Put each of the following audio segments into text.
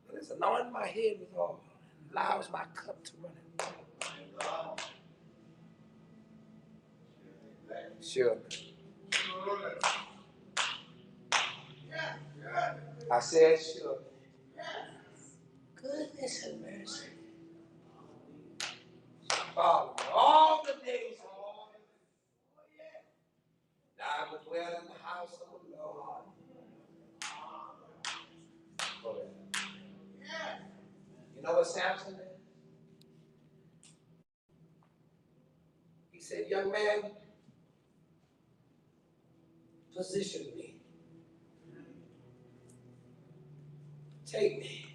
But it's anointing my head with oil, allows my cup to run over. Sure. I said, sure. Goodness and mercy. Follow me all the days of my life. I will dwell in the house of the Lord. You know what Samson did? He said, young man, position me. Take me.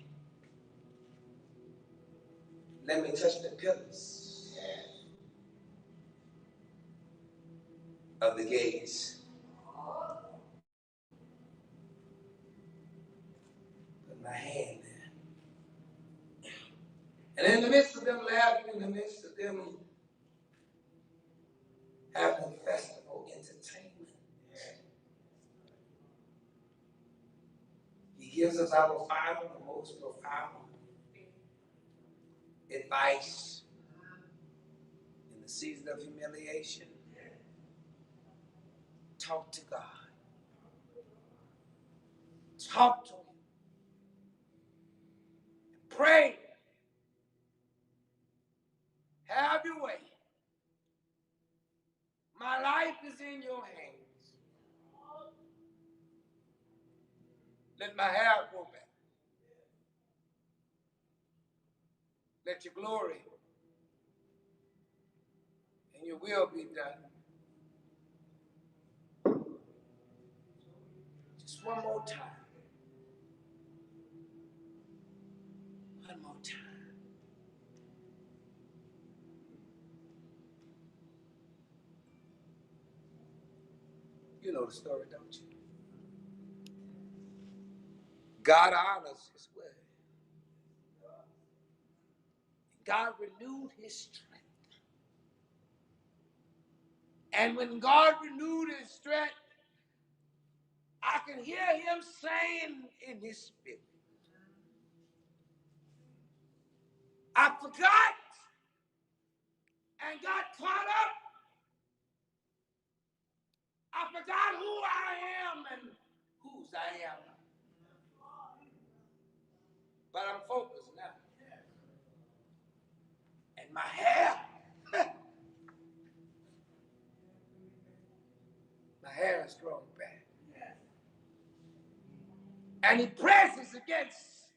Let me touch the pillars of the gates. Put my hand there. And in the midst of them laughing, in the midst of them having festival entertainment, he gives us our final and most profound advice in the season of humiliation. Talk to God. Talk to him. Pray. Have your way. My life is in your hands. Let my hair grow back. Let your glory and your will be done. Just one more time. One more time. You know the story, don't you? God honors his word. God renewed his strength. And when God renewed his strength, I can hear him saying in his spirit, I forgot and got caught up. I forgot who I am and whose I am. But I'm focused now. And my hair, my hair has grown back. And he presses against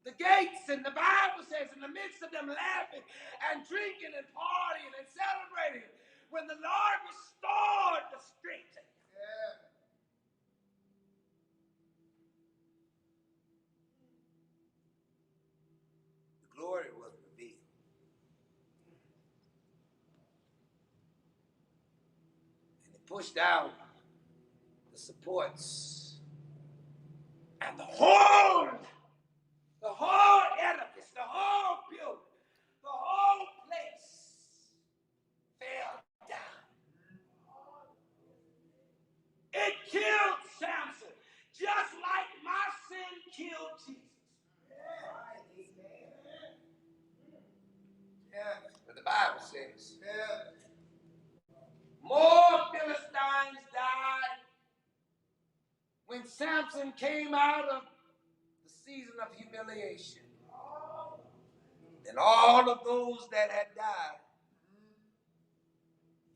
the gates, and the Bible says, in the midst of them laughing and drinking and partying and celebrating, when the Lord restored the strength. The glory was revealed. And he pushed out the supports, and the whole edifice, the whole building, the whole place fell down. It killed Samson, just like my sin killed Jesus. Yeah. But the Bible says, more Philistines died when Samson came out of the season of humiliation than all of those that had died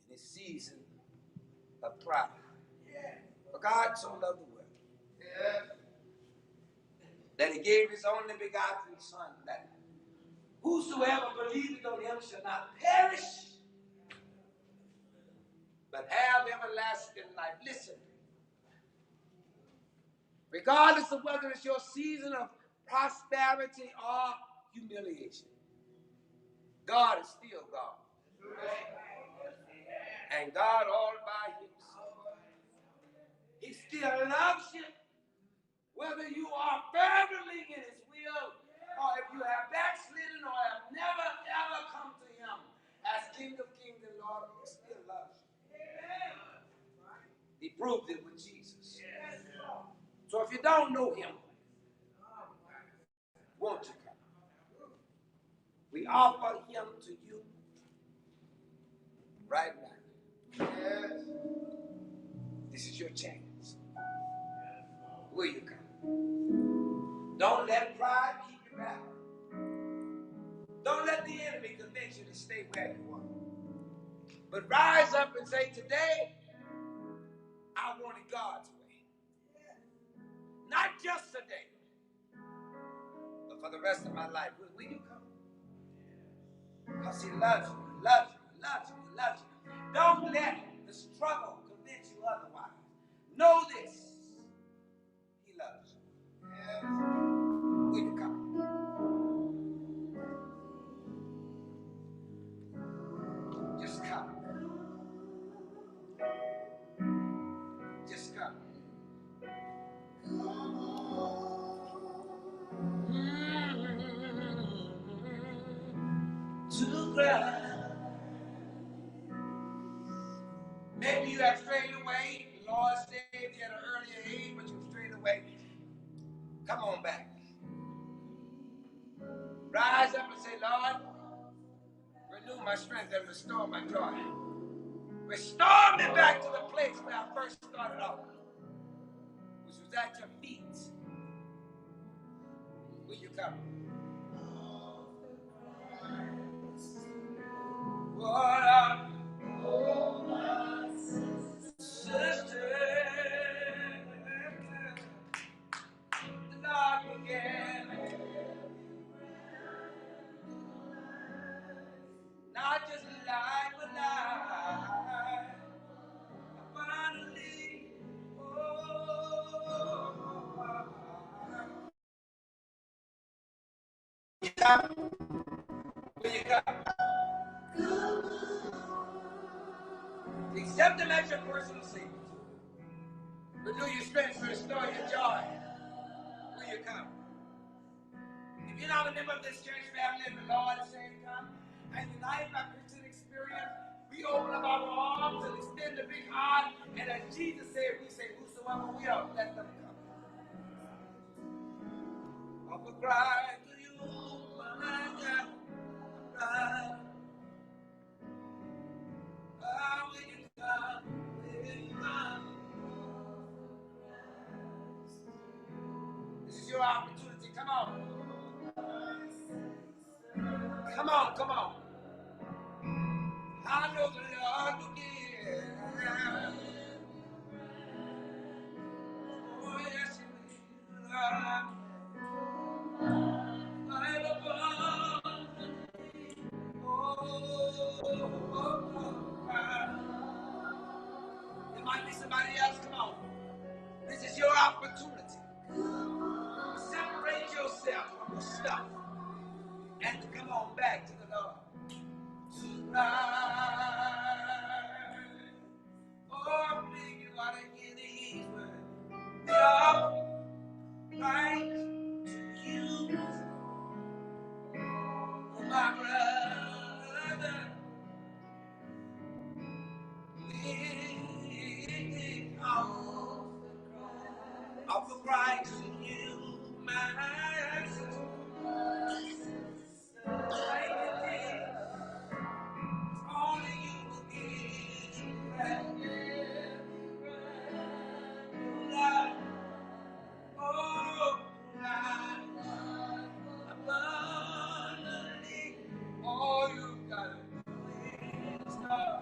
in his season of pride. For God so loved the world that he gave his only begotten Son, that whosoever believeth on him shall not perish, but have everlasting life. Listen, regardless of whether it's your season of prosperity or humiliation, God is still God. And God all by himself. He still loves you, whether you are fervently in his will, or if you have backslidden or have never ever come to him as King of Kings and Lord, he still loves you. He proved it with Jesus. So if you don't know him, We offer him to you right now. Yes. This is your chance. Will you come? Don't let pride keep you back. Don't let the enemy convince you to stay where you are. But rise up and say, today, I want it God's way. Not just today, but for the rest of my life. Will you come? Because he loves you, loves you, loves you, loves you. Don't let the struggle convince you otherwise. Know this. He loves you. Yes. Will you come? Just come. Just come. To cry. Maybe you have strayed away. The Lord saved you at an earlier age, but you strayed away. Come on back. Rise up and say, Lord, renew my strength and restore my joy. Restore me back to the place where I first started off, which was at your feet. Will you come? Oh, my sister, the Lord began not just life, but life abundantly. You come? Will you come? Accept him as your personal Savior. Renew your strength, restore your joy. Will you come? If you're not a member of this church family and the Lord is saying come, and united by Christian experience, we open up our arms and extend the big arm, and as Jesus said, we say, whosoever will, let them come. Offer cry to you, my God, cry. Oh, will you come? Will you come? This is your opportunity. Come on. Come on, come on. I know the Lord will give. Oh, yes, He will. I'm above. There might be somebody else. Come on. This is your opportunity. Separate yourself from the stuff and to come on back to the Lord. Tonight. Oh, bring you out of these words. They are right to you, my brother. We offer Christ to you, my sister. Only you will give love. Oh, abundantly. All you gotta do is love.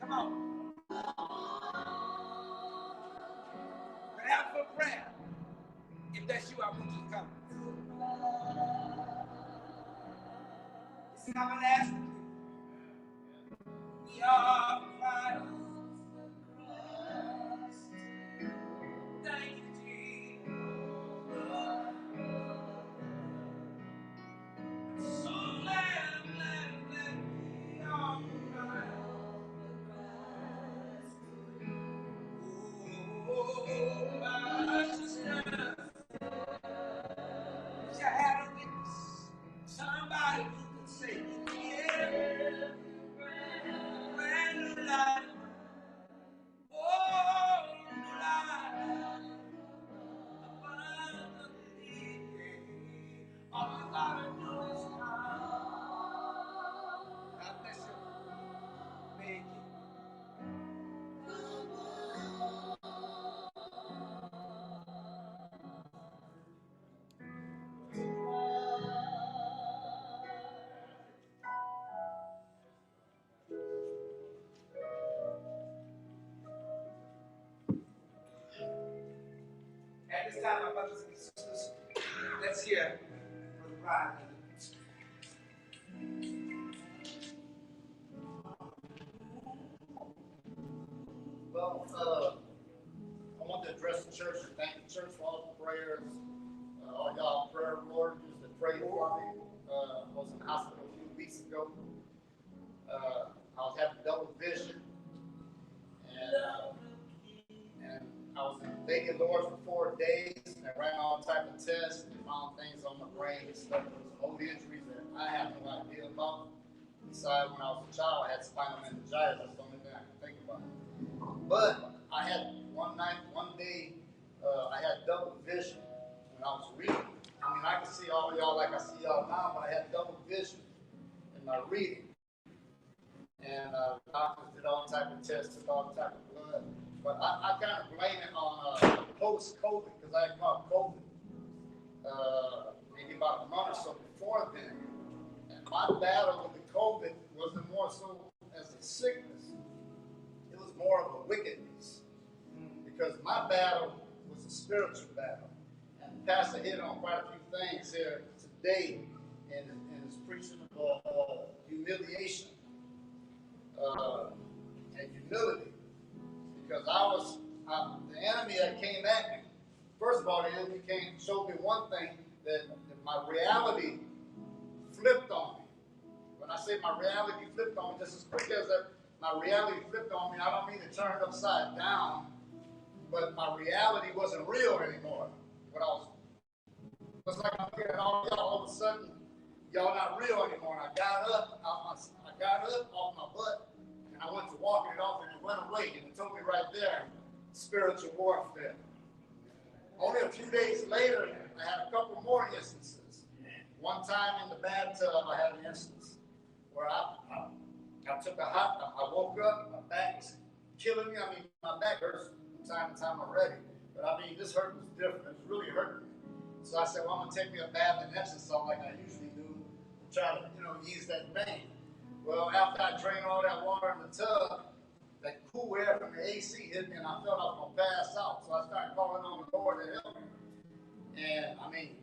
Come on. Grab for prayer. If that's you, I want you to come. This is our last. We are Christ. Thank you, Jesus. So glad we are Christ. Oh, my sister. Wish I had a witness. Somebody who could say, yeah. time, my brothers and sisters, let's hear for the bride. Well, I want to address the church and thank the church for all the prayers. All y'all prayer warriors that prayed for me. I was in the hospital a few weeks ago. I was having double vision. And I was in Lady of Lords for 4 days and I ran all type of tests and found things on my brain and stuff. There was old injuries that I have no idea about. Besides, when I was a child, I had spinal meningitis. That's the only thing I can think about. But I had one day, I had double vision when I was reading. I mean, I could see all of y'all like I see y'all now, but I had double vision in my reading. And doctors did all type of tests, took all type of blood. But I kind of blame it on post-COVID, because I had caught COVID maybe about a month or so before then. And my battle with the COVID wasn't more so as a sickness. It was more of a wickedness. Because my battle was a spiritual battle. And the pastor hit on quite a few things here today in his preaching of humiliation and humility. Because the enemy that came at me, first of all, the enemy showed me one thing, that my reality flipped on me. When I say my reality flipped on me, just as quick as that, my reality flipped on me, I don't mean it turned upside down, but my reality wasn't real anymore. It was like I'm hearing all y'all, all of a sudden, y'all not real anymore. And I got up off my butt, and I went to walking it off, and it went away, and it told me right there, spiritual warfare. Only a few days later, I had a couple more instances. One time in the bathtub, I had an instance where I woke up, my back was killing me. I mean, my back hurts from time to time already. But I mean, this hurt was different. It was really hurting me. So I said, well, I'm going to take me a bath and Epsom salt like I usually do to try to, ease that pain. Well, after I drained all that water in the tub, that cool air from the AC hit me, and I felt I was going to pass out. So I started calling on the Lord to help me. And, I mean,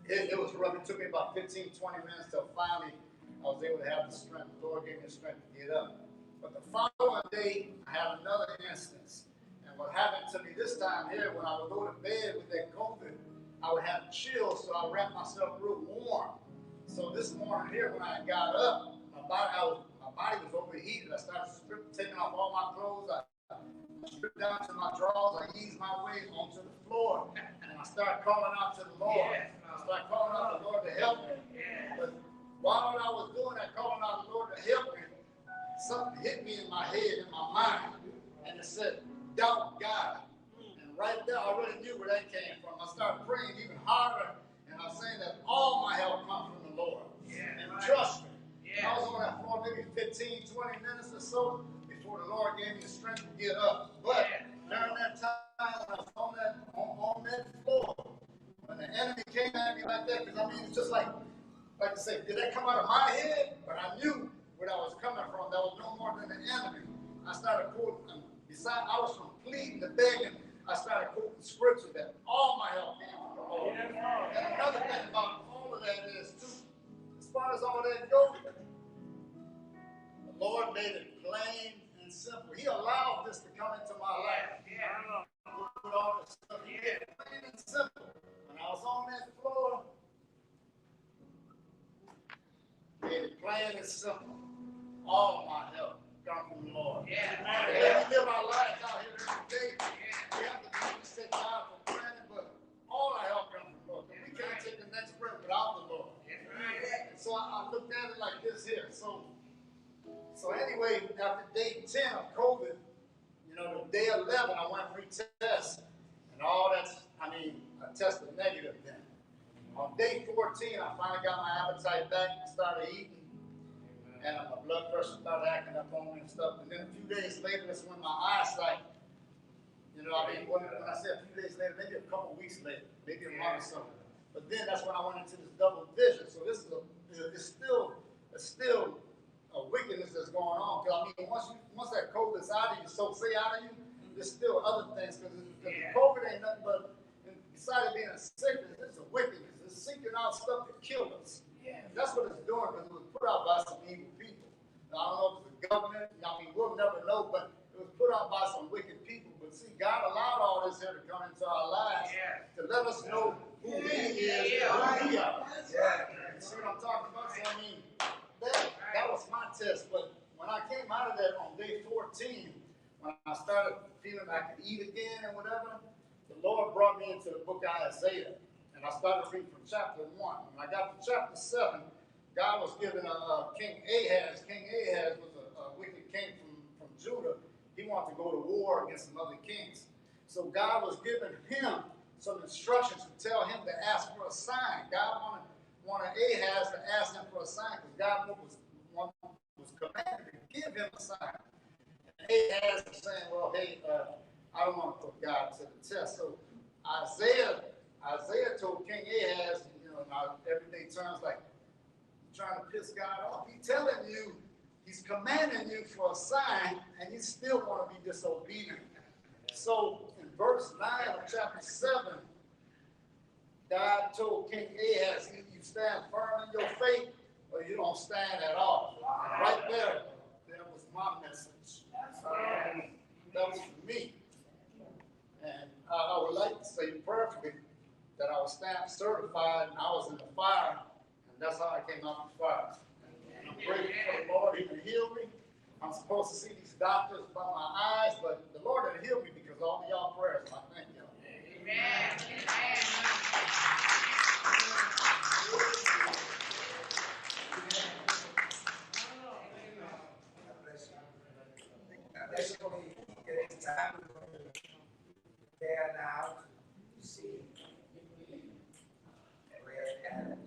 it was rough. It took me about 15, 20 minutes till finally I was able to have the strength. The Lord gave me the strength to get up. But the following day, I had another instance. And what happened to me this time here, when I would go to bed with that COVID, I would have chills, so I wrapped myself real warm. So this morning here, when I got up, my body was overheated. I started taking off all my clothes. I stripped down to my drawers. I eased my way onto the floor. And I started calling out to the Lord. I started calling out to the Lord to help me. But while I was doing that, calling out to the Lord to help me, something hit me in my head, in my mind. And it said, doubt God. And right there, I already knew where that came from. I started praying even harder. And I was saying that all my help comes from the Lord. And trust me. I was on that floor maybe 15, 20 minutes or so before the Lord gave me the strength to get up. But during that time, I was on that floor. When the enemy came at me like that, because I mean, it's just like I say, did that come out of my head? But I knew where that was coming from. That was no more than the enemy. I started quoting, I was from pleading to begging, I started quoting scripture that all my help came from the Lord. And another thing about all of that is, too, as far as all that goes, the Lord made it plain and simple. He allowed this to come into my life. With all this stuff, He made it plain and simple. When I was on that floor, He made it plain and simple. All my help comes from the Lord. We live our lives out here every day. We have to take God for granted, but all our help comes from the Lord. We can't take the next breath without the Lord. And so I looked at it like this here. So anyway, after day 10 of COVID, the day 11, I went retest, and all that's, I tested negative then. On day 14, I finally got my appetite back and started eating, and my blood pressure started acting up on me and stuff. And then a few days later, that's when my eyesight, when I say a few days later, maybe a couple weeks later, maybe a month or so. But then that's when I went into this double vision. So this is it's still a wickedness that's going on. Because once that COVID is out of you, so say out of you, there's still other things. Because the COVID ain't nothing but, kill us. That's what it's doing, because it was put out by some evil people. Now, I don't know if it's the government. I mean, we'll never know, but it was put out by some wicked people. But see, God allowed all this here to come into our lives to let us know who He is and who we are. You see what I'm talking about? So, I mean, that was my test. But when I came out of that on day 14, when I started feeling I could eat again and whatever, the Lord brought me into the book of Isaiah. And I started reading from chapter 1. When I got to chapter 7, God was giving King Ahaz. King Ahaz was a wicked king from Judah. He wanted to go to war against some other kings. So God was giving him some instructions to tell him to ask for a sign. God wanted Ahaz to ask him for a sign, because God was commanded to give him a sign. And Ahaz was saying, well, hey, I don't want to put God to the test. So Isaiah told King Ahaz, now everything turns like trying to piss God off. He's telling you, he's commanding you for a sign, and you still want to be disobedient. So in verse 9 of chapter 7, God told King Ahaz, either you stand firm in your faith or you don't stand at all. And right there was my message. That was for me. And I would like to say prayerfully that I was stamped certified and I was in the fire, and that's how I came out of the fire. And I'm grateful for the Lord. He can heal me. I'm supposed to see these doctors about my eyes, but the Lord didn't heal me because of all of y'all prayers. I thank y'all. Amen. It's time there now to see red and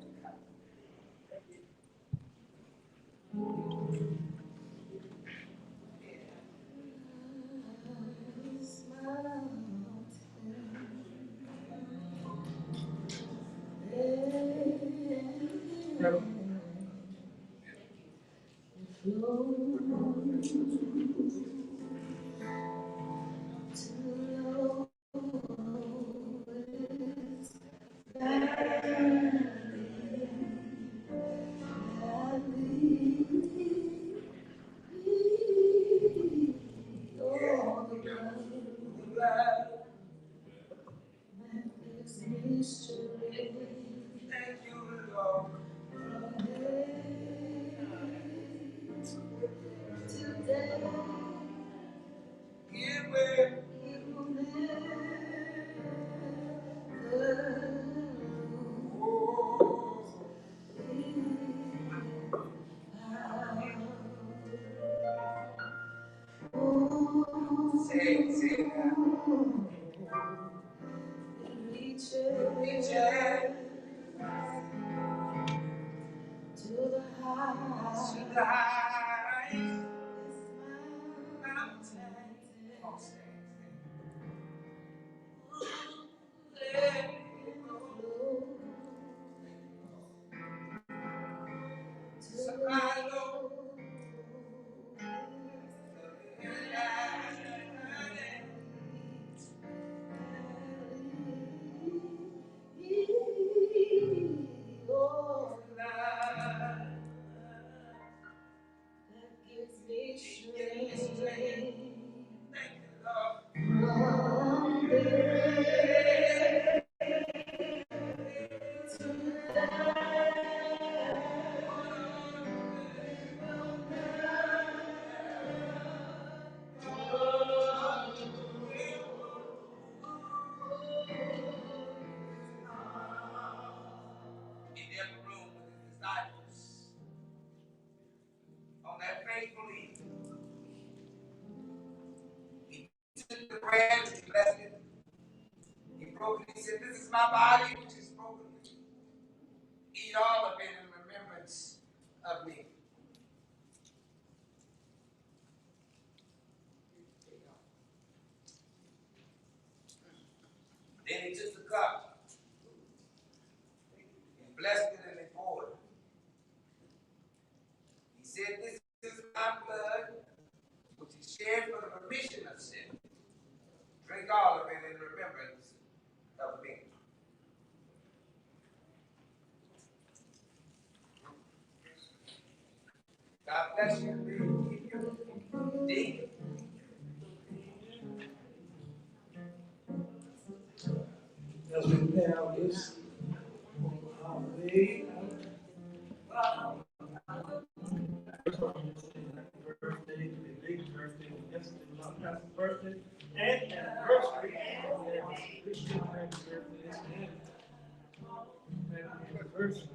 my body, which is broken. Eat all of it in remembrance of me. Then he took the cup and blessed it and he poured it. He said, "This is my blood, which is shed for the remission of sin. Drink all of it in remembrance of me." bless you and keep you. Deacon. As we prepare our gifts on our way out. Happy birthday, belated birthday, yesterday was our pastor's birthday, and anniversary. Christian, happy birthday, and happy anniversary.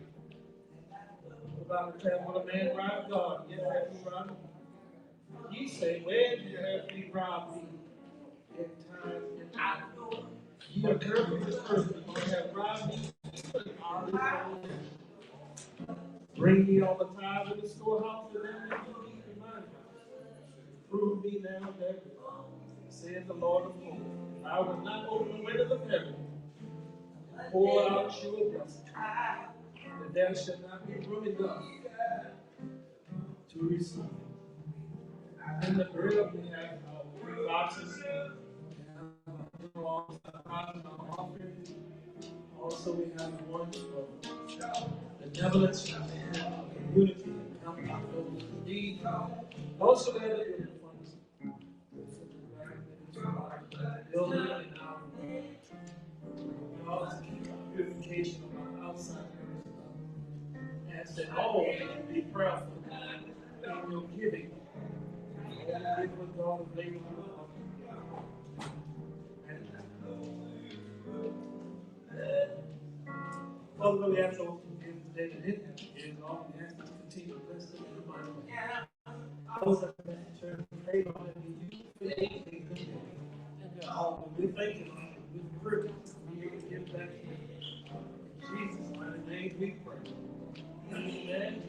We're about to tell what a man robbed God. Yes, have you robbed me? He said, where did you have me rob me? In time and out. You are careful this person. You have robbed me. Bring me all the tithes in the storehouse, and then let me eat in mine house. Prove me now that, saith the Lord of hosts, I will not open the windows of heaven, pour out you a blessing, that there shall not be room enough to receive it. In the bread we have our three boxes, our offering. Also, we have the one for benevolence, and unity, and helping out those in need. Also, we have the funds. Building and our purification of our outside areas. Ask that all be prayerful in your giving. Give what God has laid on your heart. Father, we ask those who give today that didn't have to give, God, we ask that you continue to bless them in the mighty way. Those that have turned to pray, God, that you for anything good. We thank you, Lord, with the privilege to be able to give back to you. In Jesus' mighty name we pray. Amen.